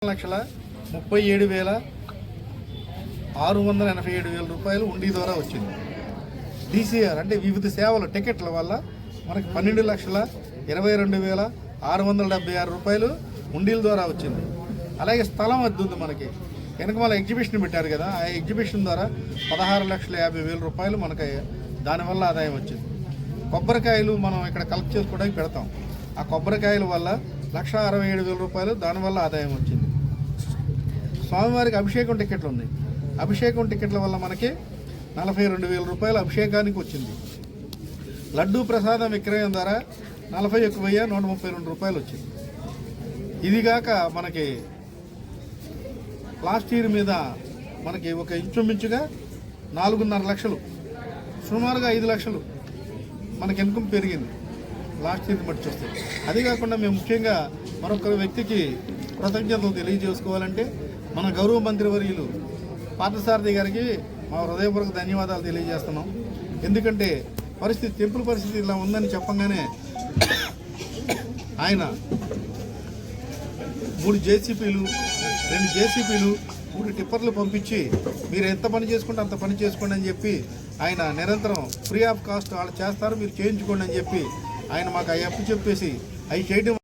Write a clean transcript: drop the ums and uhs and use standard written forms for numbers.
1,37,687,000 రూపాయలు ఉండి ద్వారా వచ్చింది. DCR అంటే వివిధ సేవల టికెట్ల వల్ల మనకి 12,22,676 రూపాయలు ఉండీల ద్వారా వచ్చింది. అలాగే స్థలం అద్దె ఉంది మనకి వెనకమాల ఎగ్జిబిషన్ పెట్టారు కదా, ఆ ఎగ్జిబిషన్ ద్వారా 16,50,000 రూపాయలు మనకి దానివల్ల ఆదాయం వచ్చింది. కొబ్బరికాయలు మనం ఇక్కడ కలెక్ట్ చేసుకోవడానికి పెడతాం, ఆ కొబ్బరికాయల వల్ల 1,67,000 రూపాయలు దానివల్ల ఆదాయం వచ్చింది. స్వామివారికి అభిషేకం టికెట్లు ఉన్నాయి, అభిషేకం టికెట్ల వల్ల మనకి 42,000 రూపాయలు అభిషేకానికి వచ్చింది. లడ్డూ ప్రసాదం విక్రయం ద్వారా 41,132 రూపాయలు వచ్చింది. ఇదిగాక మనకి లాస్ట్ ఇయర్ మీద మనకి ఒక ఇంచుమించుగా 4.5 లక్షలు, సుమారుగా 5 లక్షలు మనకి ఇన్కమ్ పెరిగింది లాస్ట్ ఇయర్ బట్టి చూస్తే. అది కాకుండా మేము ముఖ్యంగా మరొక వ్యక్తికి కృతజ్ఞతలు తెలియజేసుకోవాలంటే మన గౌరవ మంత్రివర్యులు పార్థసారథి గారికి మా హృదయపూర్వక ధన్యవాదాలు తెలియజేస్తున్నాం. ఎందుకంటే టెంపుల్ పరిస్థితి ఇలా ఉందని చెప్పంగానే ఆయన 3 జేసీపీలు 2 జేసీపీలు 3 టిప్పర్లు పంపించి మీరు ఎంత పని చేసుకుంటే అంత పని చేసుకోండి అని చెప్పి ఆయన నిరంతరం ఫ్రీ ఆఫ్ కాస్ట్ వాళ్ళు చేస్తారు, మీరు చేయించుకోండి అని చెప్పి ఆయన మాకు అవి అప్పు చెప్పేసి అవి చేయడం